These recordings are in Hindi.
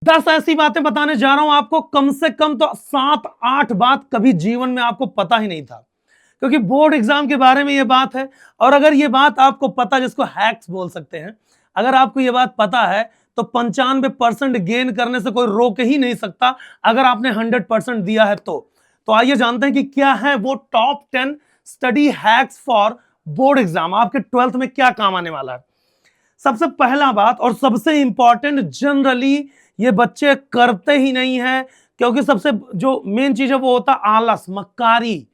10 ऐसी बातें बताने जा रहा हूं आपको, कम से कम तो 7-8 बात कभी जीवन में आपको पता ही नहीं था, क्योंकि बोर्ड एग्जाम के बारे में यह बात है। और अगर यह बात आपको पता, जिसको हैक्स बोल सकते हैं, अगर आपको यह बात पता है तो 95% गेन करने से कोई रोक ही नहीं सकता, अगर आपने 100% दिया है तो आइए जानते हैं कि क्या है वो top 10 study hacks for board exam. आपके 12th में क्या काम आने वाला है। सबसे पहला बात और सबसे इंपॉर्टेंट, जनरली ये बच्चे करते ही नहीं है, क्योंकि सबसे जो मेन चीज है वो होता आलस, मक्कारी।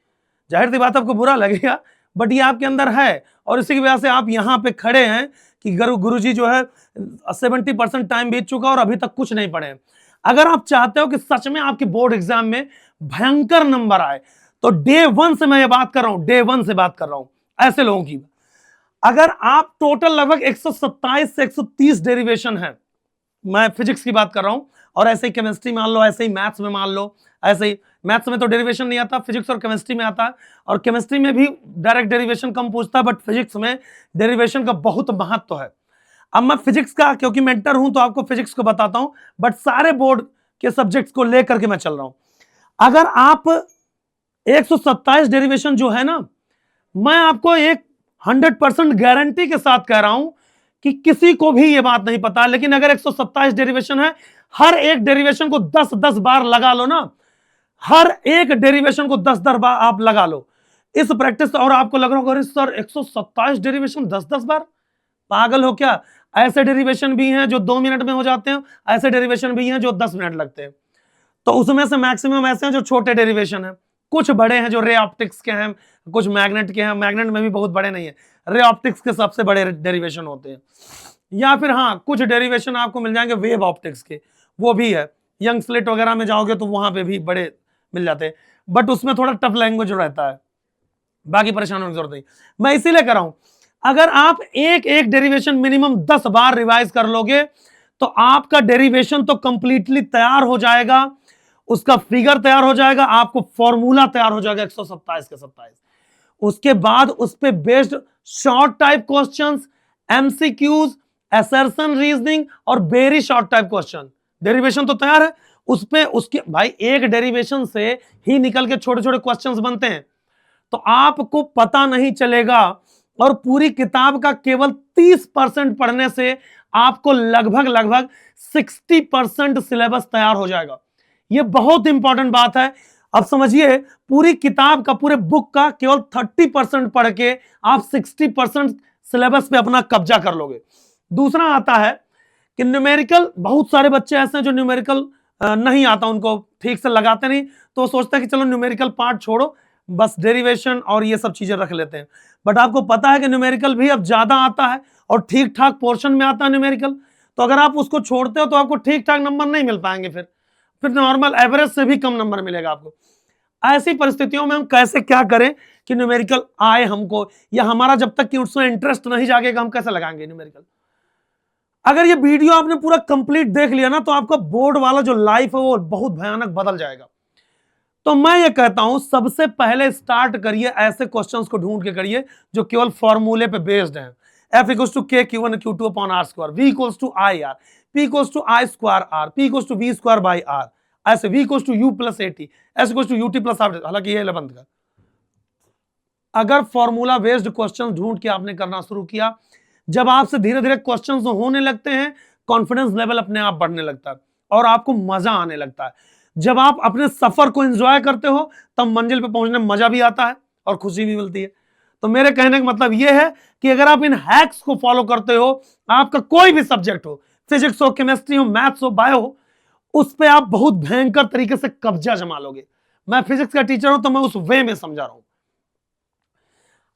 जाहिर सी बात आपको बुरा लगेगा, बट ये आपके अंदर है और इसी की वजह से आप यहां पे खड़े हैं कि गुरुजी जो है 70% टाइम बीत चुका और अभी तक कुछ नहीं पढ़े। अगर आप चाहते हो कि सच में आपके बोर्ड एग्जाम में भयंकर नंबर आए, तो डे 1 से मैं ये बात कर रहा हूं, डे 1 से बात कर रहा हूं ऐसे लोगों की। अगर आप टोटल लगभग 127 से 130 डेरिवेशन है, मैं फिजिक्स की बात कर रहा हूं, और ऐसे ही केमिस्ट्री मान लो, ऐसे ही मैथ्स में मान लो, ऐसे ही मैथ्स में तो डेरिवेशन नहीं आता, फिजिक्स और केमिस्ट्री में आता है, और केमिस्ट्री में भी डायरेक्ट डेरिवेशन कम पूछता है, बट फिजिक्स में डेरिवेशन का बहुत महत्व है। अब मैं फिजिक्स का क्योंकि मेंटर हूं तो आपको फिजिक्स को बताता हूं, बट सारे बोर्ड के सब्जेक्ट्स को लेकर के मैं चल रहा हूं। अगर आप 127 डेरिवेशन जो है ना, मैं आपको एक 100% गारंटी के साथ कह रहा हूं कि किसी को भी यह बात नहीं पता, लेकिन अगर 127 डेरिवेशन है, हर एक डेरिवेशन को 10-10 बार लगा लो ना, हर एक डेरिवेशन को 10-10 बार आप लगा लो इस प्रैक्टिस, और आपको लग रहा होगा अरे सर 127 डेरिवेशन 10-10 बार, पागल हो क्या। ऐसे डेरिवेशन भी हैं जो 2 मिनट में हो जाते हैं, ऐसे डेरिवेशन भी हैं जो 10 मिनट लगते हैं। तो उसमें से मैक्सिमम ऐसे हैं जो छोटे डेरिवेशन हैं, कुछ बड़े हैं जो रे ऑप्टिक्स के हैं, कुछ मैग्नेट के हैं, मैग्नेट में भी बहुत बड़े नहीं है, रे ऑप्टिक्स के सबसे बड़े डेरिवेशन होते हैं। या फिर हाँ, कुछ डेरिवेशन आपको मिल जाएंगे वेव ऑप्टिक्स के, वो भी है। यंग स्लिट वगैरह में जाओगे तो वहां पे भी बड़े मिल जाते हैं, बट उसमें थोड़ा टफ लैंग्वेज रहता है, बाकी परेशान होने की जरूरत नहीं। मैं इसीलिए कर रहा हूं, अगर आप एक एक डेरिवेशन मिनिमम 10 बार रिवाइज कर लोगे तो आपका डेरिवेशन तो कंप्लीटली तैयार हो जाएगा, उसका फिगर तैयार हो जाएगा, आपको फॉर्मूला तैयार हो जाएगा 127 के 27। उसके बाद उस पे based short type questions, MCQs, assertion reasoning और very short type question. Derivation तो तैयार है, उस पे उसके भाई एक डेरिवेशन से ही निकल के छोटे छोटे क्वेश्चंस बनते हैं, तो आपको पता नहीं चलेगा। और पूरी किताब का केवल 30% पढ़ने से आपको लगभग 60% सिलेबस तैयार हो जाएगा। यह बहुत इंपॉर्टेंट बात है। अब समझिए, पूरी किताब का, पूरे बुक का केवल 30% पढ़ के आप 60% सिलेबस पे अपना कब्जा कर लोगे। दूसरा आता है कि न्यूमेरिकल, बहुत सारे बच्चे ऐसे हैं जो न्यूमेरिकल नहीं आता, उनको ठीक से लगाते नहीं, तो वो सोचते हैं कि चलो न्यूमेरिकल पार्ट छोड़ो, बस डेरिवेशन और ये सब चीजें रख लेते हैं। बट आपको पता है कि न्यूमेरिकल भी अब ज्यादा आता है और ठीक ठाक पोर्शन में आता है न्यूमेरिकल, तो अगर आप उसको छोड़ते हो तो आपको ठीक ठाक नंबर नहीं मिल पाएंगे, फिर नॉर्मल एवरेज से भी कम नंबर मिलेगा आपको। ऐसी परिस्थितियों में हम कैसे क्या करें कि न्यूमेरिकल आए हमको, या हमारा जब तक कि उसमें इंटरेस्ट नहीं जागेगा हम कैसे लगाएंगे न्यूमेरिकल। अगर ये वीडियो आपने पूरा कंप्लीट देख लिया ना, तो आपका बोर्ड वाला जो लाइफ है वो बहुत भयानक बदल जाएगा। तो मैं ये कहता हूं, सबसे पहले स्टार्ट करिए ऐसे क्वेश्चंस को ढूंढ के करिए जो केवल फॉर्मूले पे बेस्ड हैं। F = K Q1 Q2 upon R², V = I R, P = I² R, P = V² by R, ऐसे V = U + AT, S = UT + R, हालांकि ये 11th का। अगर फॉर्मूला बेस्ड क्वेश्चंस ढूंढ के आपने करना शुरू किया, जब आपसे धीरे धीरे क्वेश्चंस होने लगते हैं, कॉन्फिडेंस लेवल अपने आप बढ़ने लगता है और आपको मजा आने लगता है। जब आप अपने सफर को एंजॉय करते हो, तब मंजिल पे पहुंचने में मजा भी आता है और खुशी भी मिलती है। तो मेरे कहने का मतलब यह है कि अगर आप इन हैक्स को फॉलो करते हो, आपका कोई भी सब्जेक्ट हो, फिजिक्स हो, केमिस्ट्री हो, मैथ्स हो, बायो हो, उस पर आप बहुत भयंकर तरीके से कब्जा जमा लोगे। मैं फिजिक्स का टीचर हूं तो मैं उस वे में समझा रहा हूं।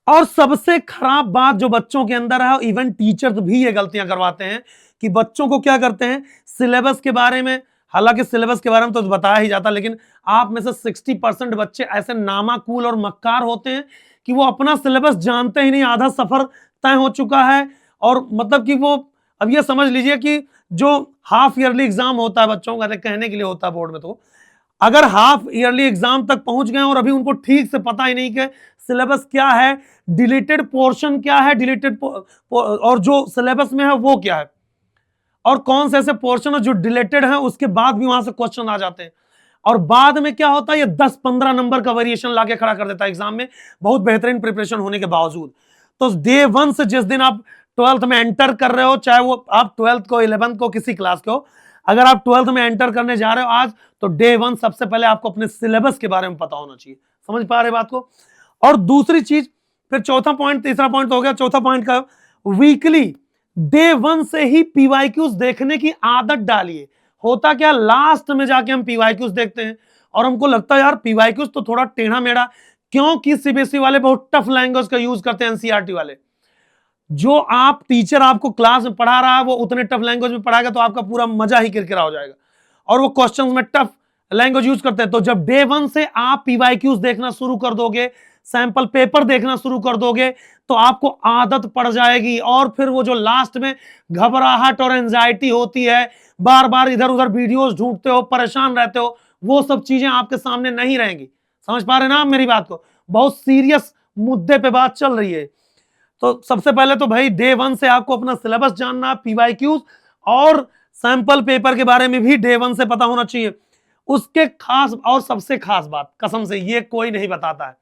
और सबसे खराब बात जो बच्चों के अंदर है, इवन टीचर्स भी ये गलतियां करवाते हैं कि बच्चों को क्या करते हैं, सिलेबस के बारे में, हालांकि सिलेबस के बारे में तो बताया ही जाता, लेकिन आप में से 60% बच्चे ऐसे नामाकूल और मक्कार होते हैं कि वो अपना सिलेबस जानते ही नहीं, आधा सफर तय हो चुका है। और मतलब कि वो, अब ये समझ लीजिए कि जो हाफ ईयरली एग्जाम होता है बच्चों का, कहने के लिए होता है बोर्ड में, तो अगर हाफ ईयरली एग्जाम तक पहुंच गए और अभी उनको ठीक से पता ही नहीं कि सिलेबस क्या है, डिलीटेड पोर्शन क्या है, डिलीटेड और जो सिलेबस में है वो क्या है, और कौन से ऐसे पोर्शन है जो डिलेटेड है, उसके बाद भी वहां से क्वेश्चन आ जाते हैं। और बाद में क्या होता है, ये 10-15 नंबर का वेरिएशन लाके खड़ा कर देता है एग्जाम में, बहुत बेहतरीन प्रिपरेशन होने के बावजूद। तो डे 1 से जिस दिन आप 12th में एंटर कर रहे हो, चाहे वो आप 12th को 11th को किसी क्लास के हो, अगर आप 12th में एंटर करने जा रहे हो आज, तो डे 1 सबसे पहले आपको अपने सिलेबस के बारे में पता होना चाहिए। समझ पा रहे बात को? और दूसरी चीज, फिर चौथा पॉइंट, तीसरा पॉइंट तो हो गया, चौथा पॉइंट का, वीकली डे 1 से ही पीवाईक्यूज देखने की आदत डालिए। होता क्या, लास्ट में जाके हम पीवाईक्यूज देखते हैं और हमको लगता है यार पीवाईक्यूज तो थोड़ा टेढ़ा मेढ़ा, क्योंकि सीबीएसई वाले बहुत टफ लैंग्वेज का यूज करते हैं, एनसीईआरटी वाले। जो आप टीचर आपको क्लास में पढ़ा रहा है वो उतने टफ लैंग्वेज में पढ़ाएगा तो आपका पूरा मजा ही किरकिरा हो जाएगा, और वो क्वेश्चंस में टफ लैंग्वेज यूज करते हैं। तो जब डे 1 से आप पीवाईक्यूज देखना शुरू कर दोगे, सैंपल पेपर देखना शुरू कर दोगे, तो आपको आदत पड़ जाएगी। और फिर वो जो लास्ट में घबराहट और एंजाइटी होती है, बार बार इधर उधर वीडियोस ढूंढते हो, परेशान रहते हो, वो सब चीजें आपके सामने नहीं रहेंगी। समझ पा रहे ना आप मेरी बात को? बहुत सीरियस मुद्दे पे बात चल रही है। तो सबसे पहले तो भाई डे 1 से आपको अपना सिलेबस जानना, पीवाईक्यूज और सैंपल पेपर के बारे में भी डे 1 से पता होना चाहिए। उसके खास और सबसे खास बात, कसम से ये कोई नहीं बताता है,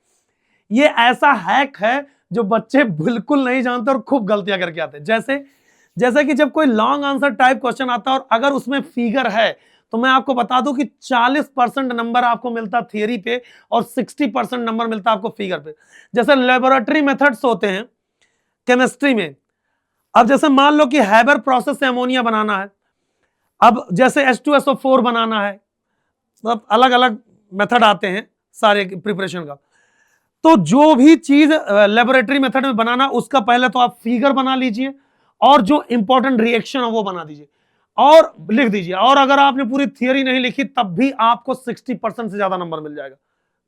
ये ऐसा हैक है जो बच्चे बिल्कुल नहीं जानते और खूब गलतियां करके आते हैं। जैसे कि जब कोई लॉन्ग आंसर टाइप क्वेश्चन आता है और अगर उसमें फिगर है, तो मैं आपको बता दूं कि 40% नंबर आपको मिलता थियरी पे और 60% नंबर मिलता आपको फिगर पे। जैसे लेबोरेटरी मेथड्स होते हैं केमिस्ट्री में, अब जैसे मान लो कि हैबर प्रोसेस से अमोनिया बनाना है, अब जैसे H2SO4 बनाना है, सब अलग अलग मेथड आते हैं सारे प्रिपरेशन का। तो जो भी चीज लेबोरेटरी मेथड में बनाना, उसका पहले तो आप फिगर बना लीजिए और जो इंपॉर्टेंट रिएक्शन है वो बना दीजिए और लिख दीजिए। और अगर आपने पूरी थियरी नहीं लिखी तब भी आपको 60% से ज्यादा नंबर मिल जाएगा।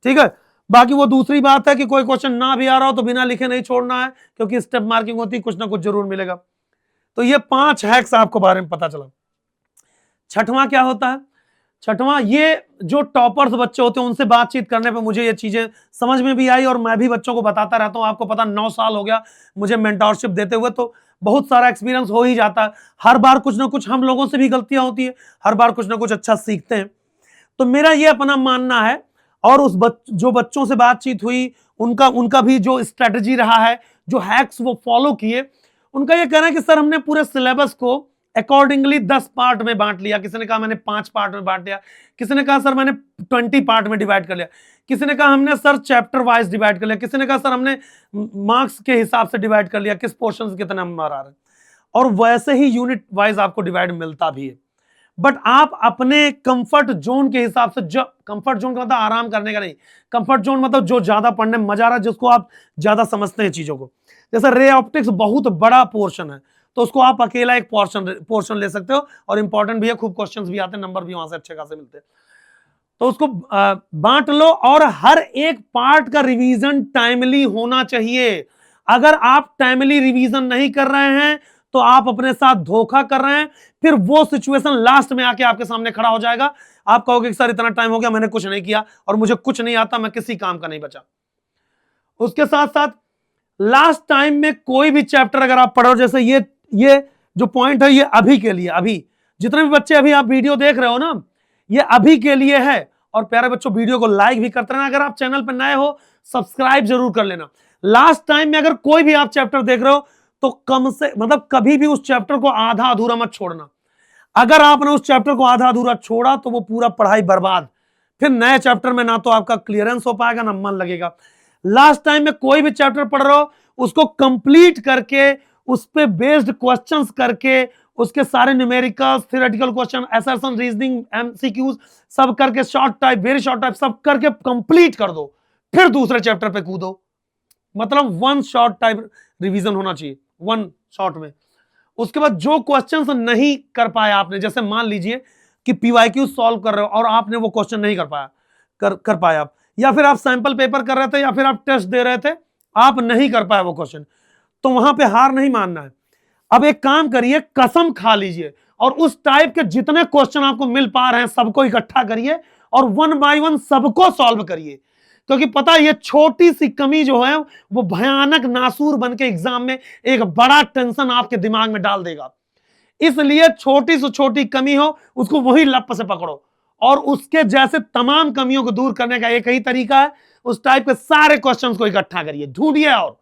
ठीक है, बाकी वो दूसरी बात है कि कोई क्वेश्चन ना भी आ रहा हो तो बिना लिखे नहीं छोड़ना है, क्योंकि स्टेप मार्किंग होती है, कुछ ना कुछ जरूर मिलेगा। तो ये 5 हैक्स आपको बारे में पता चला। छठवां क्या होता है? छठवां, ये जो टॉपर्स बच्चे होते हैं उनसे बातचीत करने पे मुझे ये चीजें समझ में भी आई और मैं भी बच्चों को बताता रहता हूं। आपको पता 9 साल हो गया मुझे मेंटोरशिप देते हुए, तो बहुत सारा एक्सपीरियंस हो ही जाता है। हर बार कुछ ना कुछ हम लोगों से भी गलतियां होती है, हर बार कुछ ना कुछ अच्छा सीखते हैं। तो मेरा ये अपना मानना है, और उस जो बच्चों से बातचीत हुई उनका भी जो स्ट्रेटजी रहा है, जो हैक्स वो फॉलो किए, उनका ये कहना है कि सर हमने पूरे सिलेबस को अकॉर्डिंगली 10 पार्ट में बांट लिया। किसी ने कहा मैंने 5 पार्ट में बांट लिया, किसी ने कहा सर मैंने 20 पार्ट में डिवाइड कर लिया, किसी ने कहा हमने सर चैप्टर वाइज डिवाइड कर लिया, किसी ने कहा सर हमने मार्क्स के हिसाब से डिवाइड कर लिया, किस पोर्शन से कितने नंबर आ रहे हैं। और वैसे ही यूनिट वाइज आपको डिवाइड मिलता भी है, बट आप अपने कंफर्ट जोन के हिसाब से, जो कंफर्ट जोन का मतलब आराम करने का नहीं, कंफर्ट जोन मतलब जो ज्यादा पढ़ने में मजा आ रहा है, जिसको आप ज्यादा समझते हैं चीजों को। जैसे रे ऑप्टिक्स बहुत बड़ा पोर्शन है, तो उसको आप अकेला एक पोर्शन ले सकते हो, और इंपॉर्टेंट भी है, खूब क्वेश्चंस भी आते हैं, नंबर भी वहां से अच्छे खासे मिलते हैं। तो उसको बांट लो, और हर एक पार्ट का रिवीजन टाइमली होना चाहिए। अगर आप टाइमली रिवीजन नहीं कर रहे हैं तो आप अपने साथ धोखा कर रहे हैं। फिर वो सिचुएशन लास्ट में आके आपके सामने खड़ा हो जाएगा, आप कहोगे कि सर इतना टाइम हो गया मैंने कुछ नहीं किया और मुझे कुछ नहीं आता, मैं किसी काम का नहीं बचा। उसके साथ साथ लास्ट टाइम में कोई भी चैप्टर अगर आप पढ़ो, जैसे ये जो पॉइंट है ये अभी के लिए, अभी जितने भी बच्चे अभी आप वीडियो देख रहे हो ना, ये अभी के लिए है। और प्यारे बच्चों, वीडियो को लाइक भी करते रहना, अगर आप चैनल पर नए हो सब्सक्राइब जरूर कर लेना। लास्ट टाइम में अगर कोई भी आप चैप्टर देख रहे हो तो कम से मतलब कभी भी उस चैप्टर को आधा अधूरा मत छोड़ना। अगर आपने उस चैप्टर को आधा अधूरा छोड़ा तो वो पूरा पढ़ाई बर्बाद, फिर नए चैप्टर में ना तो आपका क्लियरेंस हो पाएगा ना मन लगेगा। लास्ट टाइम में कोई भी चैप्टर पढ़ रहे हो उसको कंप्लीट करके, उस पे बेस्ड क्वेश्चंस करके, उसके सारे numericals, theoretical question, assertion, reasoning, MCQs सब करके, short type, very short type सब करके कंप्लीट कर दो, फिर दूसरे चैप्टर पे कूदो। मतलब 1 शॉर्ट टाइप रिवीजन होना चाहिए, 1 शॉर्ट में। उसके बाद जो क्वेश्चंस नहीं कर पाया आपने, जैसे मान लीजिए कि पीवाईक्यू सॉल्व कर रहे हो और आपने वो क्वेश्चन नहीं कर पाया, या फिर आप सैंपल पेपर कर रहे थे, या फिर आप टेस्ट दे रहे थे, आप नहीं कर पाए वो क्वेश्चन, तो वहां पे हार नहीं मानना है। अब एक काम करिए, कसम खा लीजिए और उस टाइप के जितने क्वेश्चन आपको मिल पा रहे हैं सबको इकट्ठा करिए और 1 बाय 1 सबको सॉल्व करिए। क्योंकि पता है ये छोटी सी कमी जो है वो भयानक नासूर बन के एग्जाम में एक बड़ा टेंशन आपके दिमाग में डाल देगा। इसलिए छोटी से छोटी कमी हो उसको वही लप से पकड़ो, और उसके जैसे तमाम कमियों को दूर करने का एक ही तरीका है, उस टाइप के सारे क्वेश्चंस को इकट्ठा करिए, ढूंढिए, और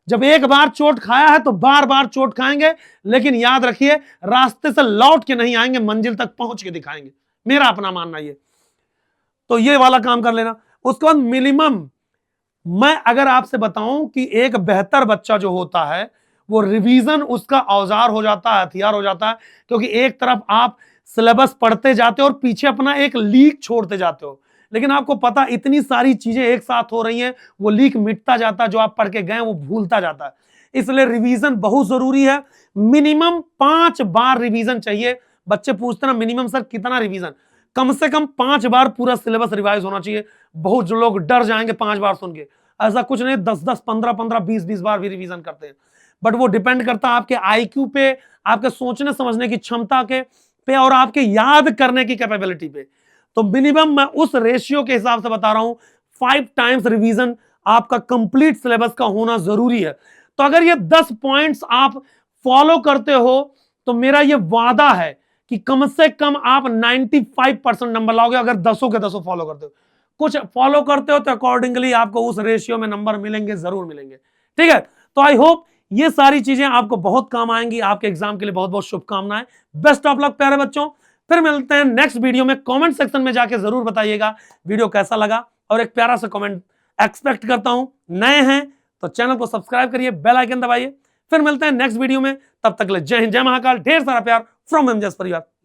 जब एक बार चोट खाया है तो बार बार चोट खाएंगे, लेकिन याद रखिए रास्ते से लौट के नहीं आएंगे, मंजिल तक पहुंच के दिखाएंगे, मेरा अपना मानना ये। तो ये वाला काम कर लेना। उसके बाद मिनिमम, मैं अगर आपसे बताऊं कि एक बेहतर बच्चा जो होता है वो रिवीजन उसका औजार हो जाता है, हथियार हो जाता है, क्योंकि एक तरफ आप सिलेबस पढ़ते जाते हो और पीछे अपना एक लीक छोड़ते जाते हो, लेकिन आपको पता इतनी सारी चीजें एक साथ हो रही हैं, वो लीक मिटता जाता है, जो आप पढ़ के गए वो भूलता जाता है। इसलिए रिवीजन बहुत जरूरी है। मिनिमम 5 बार रिवीजन चाहिए। बच्चे पूछते ना मिनिमम सर कितना रिवीजन, कम से कम 5 बार पूरा सिलेबस रिवाइज होना चाहिए। बहुत जो लोग डर जाएंगे 5 बार सुन के, ऐसा कुछ नहीं, 10-10, 15-15, 20-20 बार भी रिवीजन करते हैं, बट वो डिपेंड करता है आपके आईक्यू पे, आपके सोचने समझने की क्षमता के पे, और आपके याद करने की कैपेबिलिटी पे। तो मिनिमम मैं उस रेशियो के हिसाब से बता रहा हूं, 5 टाइम्स रिवीजन आपका कंप्लीट सिलेबस का होना जरूरी है। तो अगर ये 10 पॉइंट्स आप फॉलो करते हो तो मेरा ये वादा है कि कम से कम आप 95% नंबर लाओगे, अगर 10 के 10 फॉलो करते हो। कुछ फॉलो करते हो तो अकॉर्डिंगली आपको उस रेशियो में नंबर मिलेंगे, जरूर मिलेंगे, ठीक है। तो आई होप ये सारी चीजें आपको बहुत काम आएंगी। आपके एग्जाम के लिए बहुत बहुत शुभकामनाएं, बेस्ट ऑफ लक प्यारे बच्चों। फिर मिलते हैं नेक्स्ट वीडियो में। कमेंट सेक्शन में जाके जरूर बताइएगा वीडियो कैसा लगा, और एक प्यारा सा कमेंट एक्सपेक्ट करता हूं। नए हैं तो चैनल को सब्सक्राइब करिए, बेल आइकन दबाइए। फिर मिलते हैं नेक्स्ट वीडियो में, तब तक ले जय हिंद, जय महाकाल, ढेर सारा प्यार फ्रॉम एमजेएस परिवार।